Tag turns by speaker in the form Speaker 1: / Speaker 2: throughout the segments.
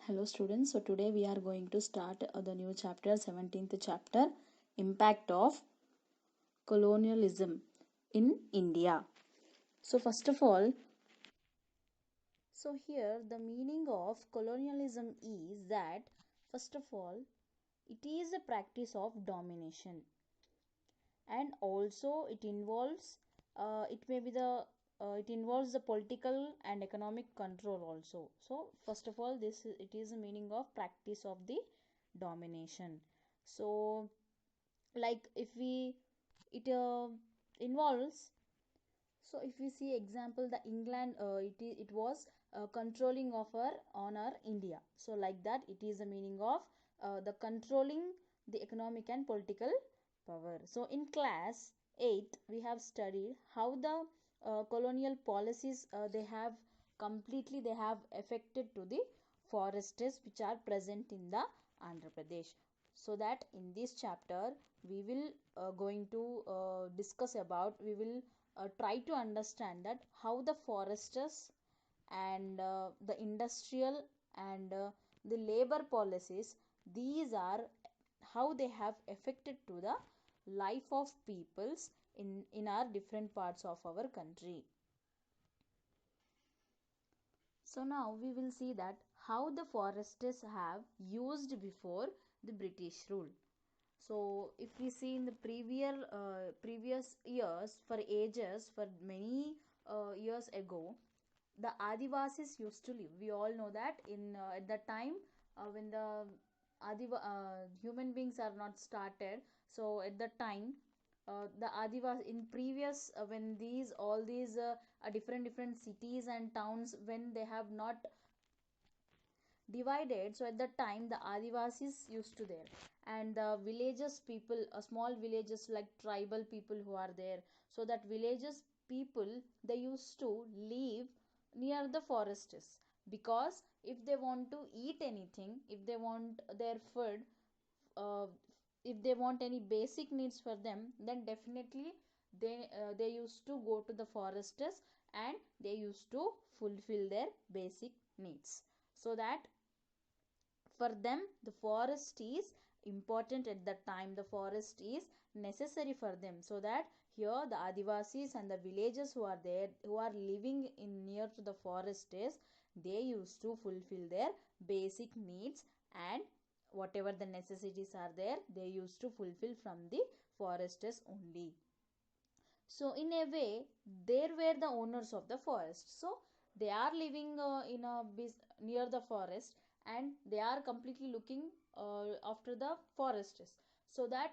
Speaker 1: Hello students, so today we are going to start the new chapter, 17th chapter, Impact of Colonialism in India. So first of all, so here the meaning of colonialism is that first of all, it is a practice of domination, and also it may be the it involves the political and economic control also. So first of all, it is a meaning of practice of the domination. So like if we it involves, so if we see example, the England, it was controlling of our on our India. So like that, it is a meaning of the controlling the economic and political power. So in class 8 we have studied how the colonial policies they have affected to the forests which are present in the Andhra Pradesh. So that in this chapter we will going to discuss about, we will try to understand that how the foresters and the industrial and the labor policies, these are how they have affected to the life of peoples in our different parts of our country. So now we will see that how the foresters have used before the British rule. So if we see in the previous years, for ages, for many years ago, the Adivasis used to live. We all know that in at that time when the human beings are not started. So at that time, the Adivas in previous when these all these different cities and towns, when they have not divided, so at that time the Adivasis used to there, and the villages people, small villages like tribal people who are there, so that villages people, they used to live near the forests, because if they want to eat anything, if they want their food, uh, if they want any basic needs for them, then definitely they used to go to the forests, and they used to fulfill their basic needs. So that for them the forest is important. At that time the forest is necessary for them. So that here the Adivasis and the villagers who are there, who are living in near to the forest, is they used to fulfill their basic needs, and whatever the necessities are there, they used to fulfill from the forests only. So in a way they were the owners of the forest. So they are living near the forest, and they are completely looking after the forests. So that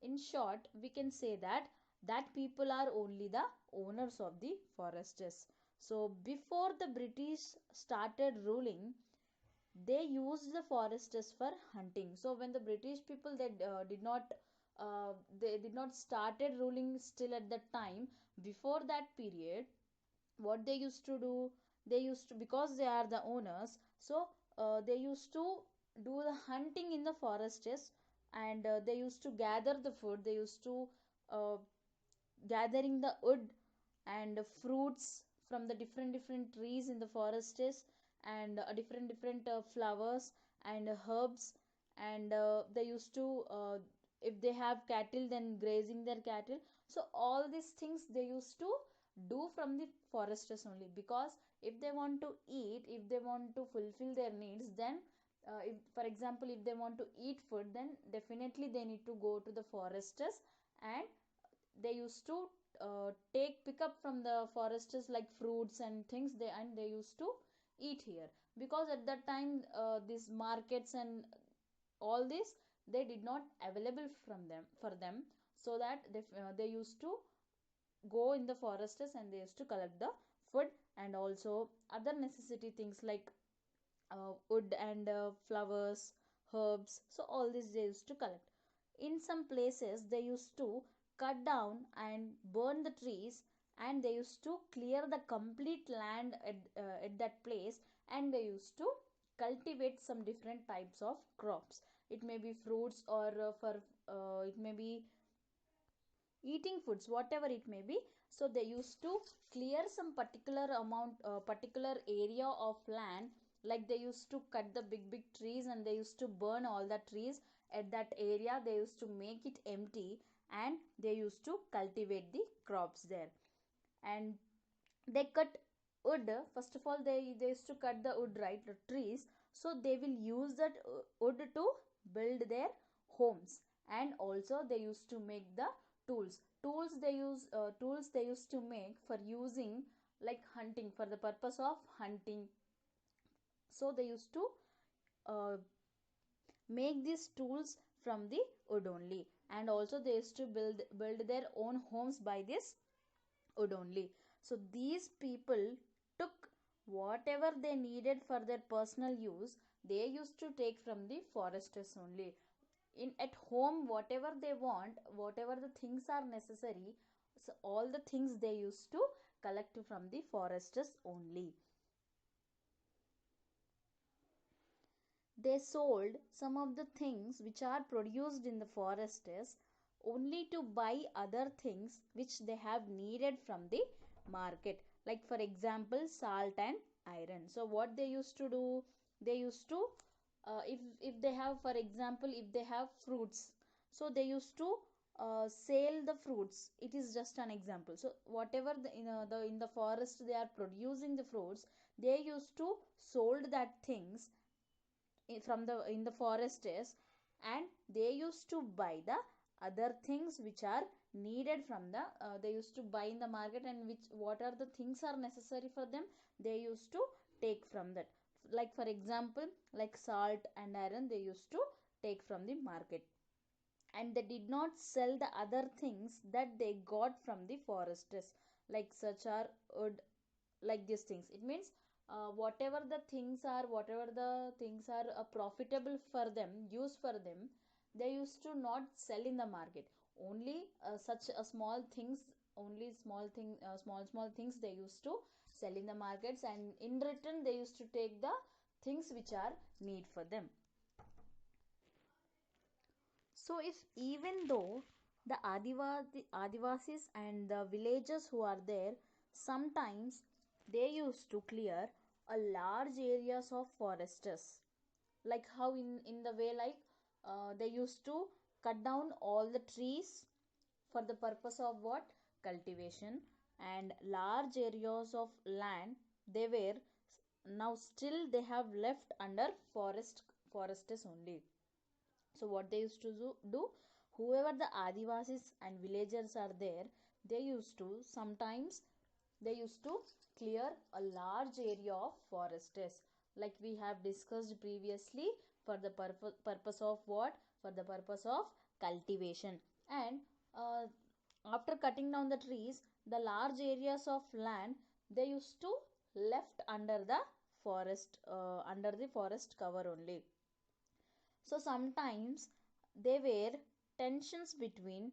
Speaker 1: in short we can say that people are only the owners of the forests. So before the British started ruling, they used the forests for hunting. So when the British people, they did not started ruling still at that time, before that period, what they used to do, they used to, because they are the owners, so they used to do the hunting in the forests, and they used to gather the food, they used to uh, gathering the wood and fruits from the different trees in the forests, and different flowers and herbs, and they used to if they have cattle, then grazing their cattle. So all these things they used to do from the forests only, because if they want to eat, if they want to fulfill their needs, then if for example if they want to eat food, then definitely they need to go to the forests, and they used to pick up from the forests like fruits and things, they used to eat here, because at that time these markets and all this, they did not available from them for them. So that they used to go in the forests, and they used to collect the food, and also other necessity things like wood and flowers, herbs. So all this they used to collect. In some places they used to cut down and burn the trees, and they used to clear the complete land at that place, and they used to cultivate some different types of crops. It may be fruits, or for it may be eating foods, whatever it may be. So they used to clear some particular amount, particular area of land, like they used to cut the big big trees and they used to burn all the trees at that area. They used to make it empty and they used to cultivate the crops there. And they cut wood. First of all, they used to cut the wood, right, the trees. So they will use that wood to build their homes. And also they used to make the tools they used to make for using, like hunting, for the purpose of hunting. So they used to uh, make these tools from the wood only. And also they used to build their own homes by this wood only. So these people took whatever they needed for their personal use, they used to take from the foresters only. In at home, whatever they want, whatever the things are necessary, so all the things they used to collect from the foresters only. They sold some of the things which are produced in the forests only to buy other things which they have needed from the market, like for example salt and iron. So what they used to do, they used to if they have, for example, if they have fruits, so they used to sell the fruits. It is just an example. So whatever the in the forest they are producing the fruits, they used to sold that things from the in the forests, and they used to buy the other things which are needed from the they used to buy in the market, and which what are the things are necessary for them, they used to take from that. Like for example, like salt and iron, they used to take from the market, and they did not sell the other things that they got from the forests, like such are wood, like these things. It means whatever the things are profitable for them, use for them, they used to not sell in the market. Only such a small things, only small things they used to sell in the markets, and in return they used to take the things which are need for them. So, if even though the Adivasis and the villagers who are there, sometimes they used to clear a large areas of forests, like how in the way, like they used to cut down all the trees for the purpose of what, cultivation, and large areas of land they were now still they have left under forests only. So what they used to do, whoever the Adivasis and villagers are there, they used to sometimes they used to clear a large area of forests, like we have discussed previously, for the purpose of what, for the purpose of cultivation. And uh, after cutting down the trees, the large areas of land they used to left under the forest, under the forest cover only. So sometimes there were tensions between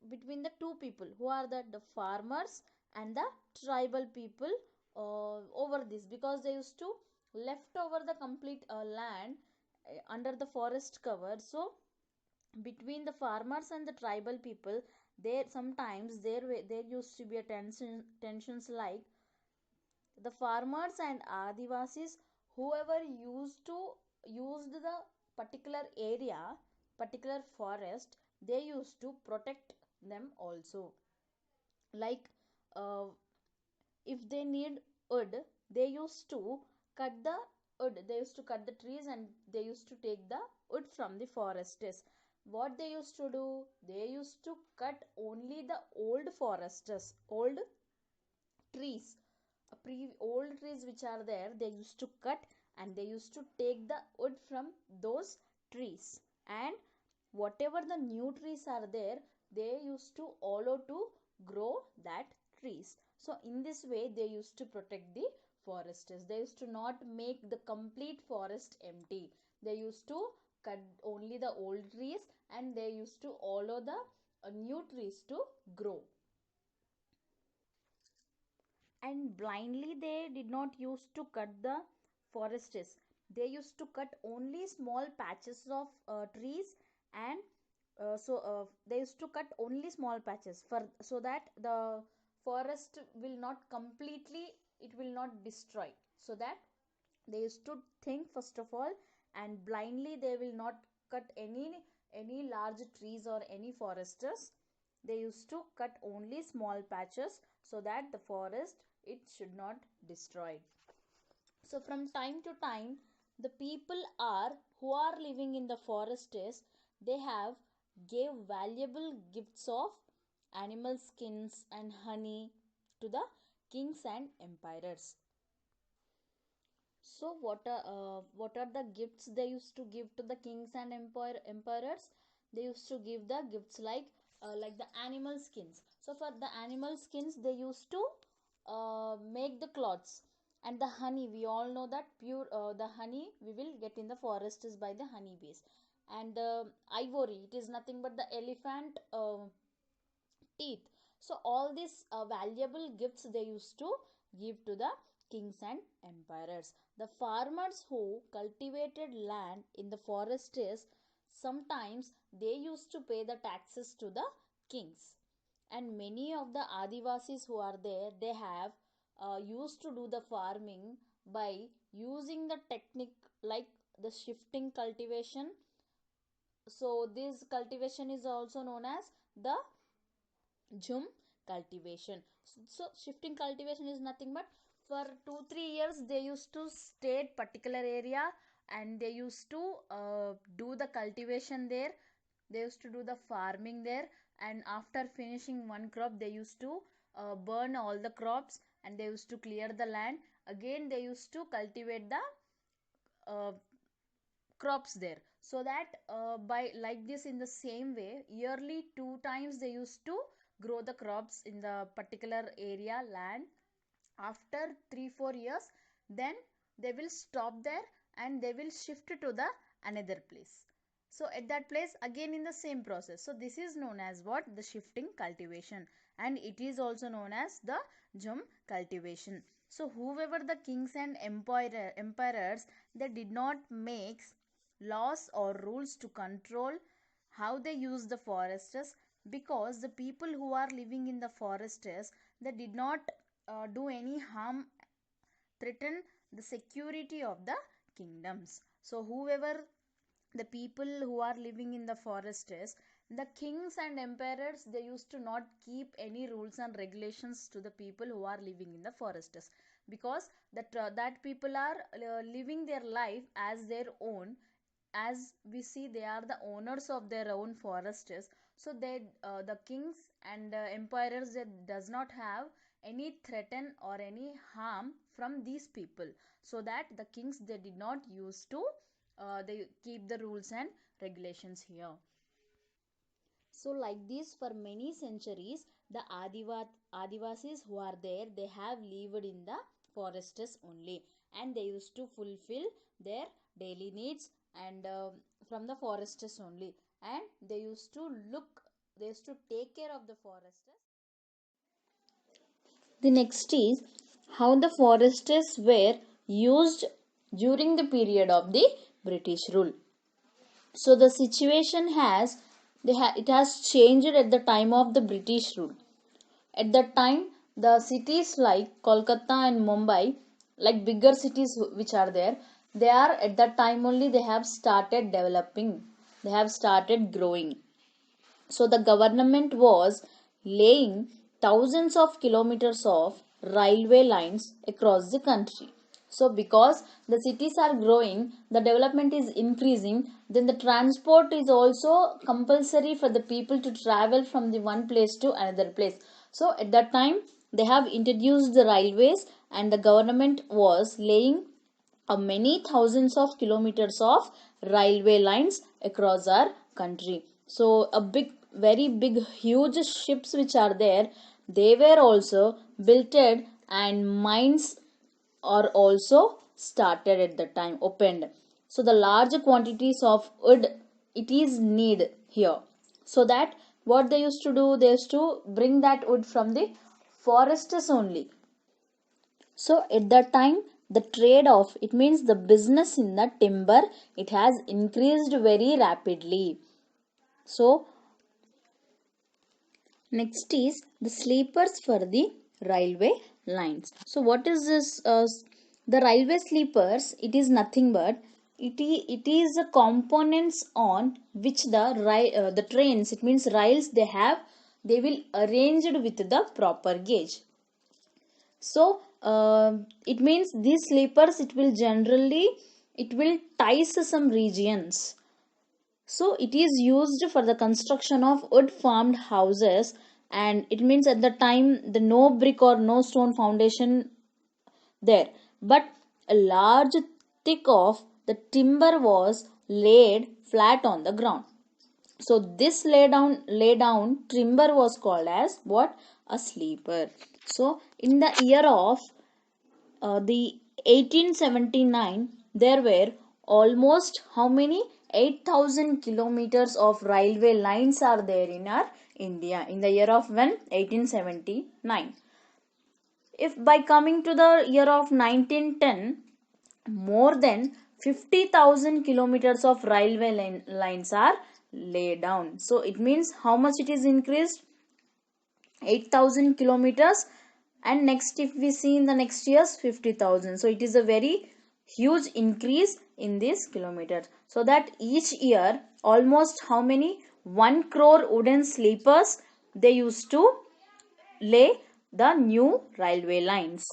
Speaker 1: the two people, who are the farmers and the tribal people, over this, because they used to left over the complete land under the forest cover. So between the farmers and the tribal people, there sometimes there used to be a tensions, like the farmers and Adivasis, whoever used the particular area, particular forest, they used to protect them also. Like uh, if they need wood, they used to cut the they used to cut the trees, and they used to take the wood from the forests. What they used to do, they used to cut only the old forests, old trees, old trees which are there, they used to cut, and they used to take the wood from those trees. And whatever the new trees are there, they used to allow to grow that trees. So in this way they used to protect the forests. They used to not make the complete forest empty. They used to cut only the old trees, and they used to allow the new trees to grow. And blindly they did not used to cut the forests. They used to cut only small patches of trees, and they used to cut only small patches, for so that the forest will not completely, it will not destroy, so that They used to think first of all, and blindly they will not cut any large trees or any foresters. They used to cut only small patches so that the forest it should not destroy. So from time to time, the people are who are living in the forests, they have gave valuable gifts of animal skins and honey to the kings and emperors. So what are the gifts they used to give to the kings and emperors? They used to give the gifts like the animal skins. So for the animal skins, they used to make the cloths, and the honey. We all know that pure the honey we will get in the forest is by the honey base, and the ivory. It is nothing but the elephant teeth. So all these valuable gifts they used to give to the kings and emperors. The farmers who cultivated land in the forests, sometimes they used to pay the taxes to the kings. And many of the Adivasis who are there, they have used to do the farming by using the technique like the shifting cultivation. So this cultivation is also known as the Jhum cultivation. So shifting cultivation is nothing but for 2 3 years they used to stay at particular area, and they used to do the cultivation there. They used to do the farming there, and after finishing one crop they used to burn all the crops, and they used to clear the land. Again they used to cultivate the uh, crops there, so that by like this, in the same way, yearly two times they used to grow the crops in the particular area land. After 3 4 years, then they will stop there, and they will shift to the another place. So at that place again in the same process. So this is known as what? The shifting cultivation, and it is also known as the Jhum cultivation. So whoever the kings and emperors, they did not make laws or rules to control how they use the forests, because the people who are living in the forests, they did not do any harm, threaten the security of the kingdoms. So whoever the people who are living in the forests, the kings and emperors, they used to not keep any rules and regulations to the people who are living in the forests, because that people are living their life as their own. As we see, they are the owners of their own forests. So they the kings and emperors, they does not have any threaten or any harm from these people, so that the kings, they did not use to they keep the rules and regulations here. So like this, for many centuries, the Adivasis who are there, they have lived in the forests only, and they used to fulfill their daily needs, and from the forests only, and they used to take care of the forests. The next is how the forests were used during the period of the British rule. So the situation it has changed at the time of the British rule. At that time, the cities like Kolkata and Mumbai, like bigger cities which are there, they are at that time only they have started developing, they have started growing. So the government was laying thousands of kilometers of railway lines across the country. So because the cities are growing, the development is increasing, then the transport is also compulsory for the people to travel from the one place to another place. So at that time, they have introduced the railways, and the government was laying many thousands of kilometers of railway lines across our country. So a very big, huge ships which are there, they were also built, and mines are also started at the time, opened. So the large quantities of wood, it is need here. So that what they used to do, they used to bring that wood from the forests only. So at that time, the trade of, it means the business in the timber, it has increased very rapidly. So next is the sleepers for the railway lines. So what is this The railway sleepers, it is nothing but it is the components on which the trains, it means rails they have, they will arranged with the proper gauge. So it means these sleepers, it will generally, it will ties some regions. So it is used for the construction of wood farmed houses, and it means at the time the no brick or no stone foundation there, but a large thick of the timber was laid flat on the ground. So this lay down timber was called as what? A sleeper. So in the year of the 1879, there were almost how many? 8,000 kilometers of railway lines are there in our India in the year of when? 1879. If by coming to the year of 1910, more than 50,000 kilometers of railway lines are laid down. So it means how much it is increased? 8,000 kilometers, and next if we see in the next years 50,000. So it is a very huge increase in these kilometers. So that each year almost how many? 1 crore wooden sleepers they used to lay the new railway lines.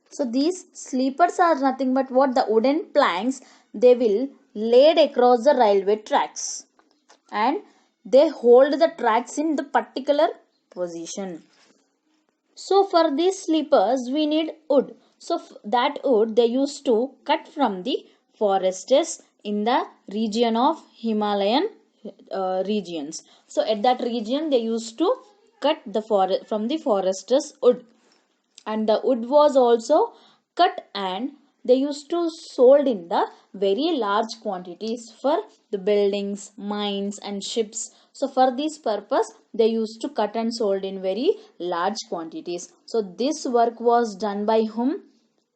Speaker 1: So these sleepers are nothing but what? The wooden planks they will laid across the railway tracks, and they hold the tracks in the particular position. So for these sleepers we need wood. So that wood they used to cut from the forests in the region of Himalayan regions. So at that region they used to cut the forest from the foresters wood, and the wood was also cut, and they used to sold in the very large quantities for the buildings, mines and ships. So for this purpose they used to cut and sold in very large quantities. So this work was done by whom?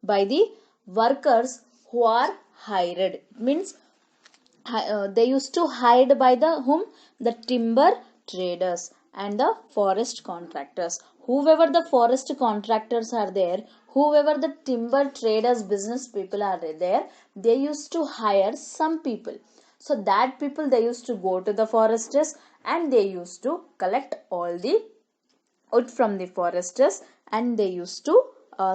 Speaker 1: By the workers who are hired. It means they used to hide by the whom? The timber traders and the forest contractors. Whoever the forest contractors are there, whoever the timber traders business people are there, they used to hire some people. So that people they used to go to the forests, and they used to collect all the wood from the foresters, and they used to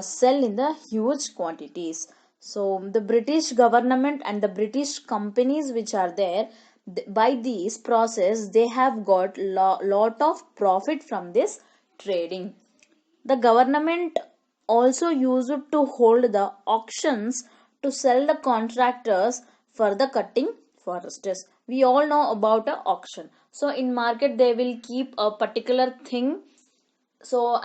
Speaker 1: sell in the huge quantities. So the British government and the British companies which are there, by this process they have got lot of profit from this trading. The government also used to hold the auctions to sell the contractors for the cutting forests. We all know about a auction. So in market they will keep a particular thing. So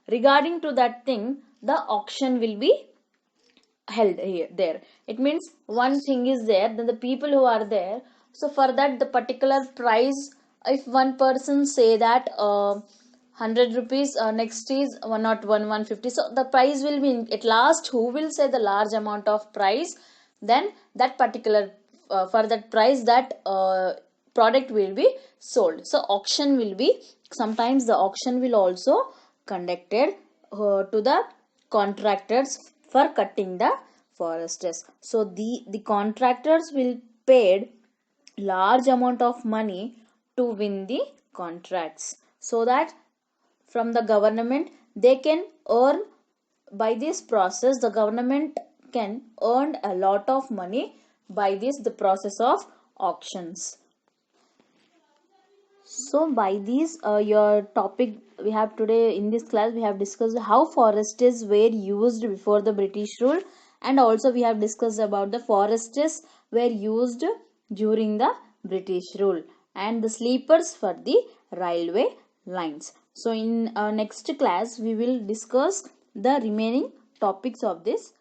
Speaker 1: regarding to that thing, the auction will be held here there. It means one thing is there, then the people who are there, so for that the particular price, if one person say that 100 rupees, next is 101, 150, so the price will be at last who will say the large amount of price, then that particular for that price that product will be sold. So auction will be, sometimes the auction will also conducted to the contractors for cutting the forests. So the contractors will paid large amount of money to win the contracts, so that from the government they can earn, by this process the government can earn a lot of money by this the process of auctions. So by these your topic we have today in this class, we have discussed how forests were used before the British rule, and also we have discussed about the forests were used during the British rule, and the sleepers for the railway lines. So in next class we will discuss the remaining topics of this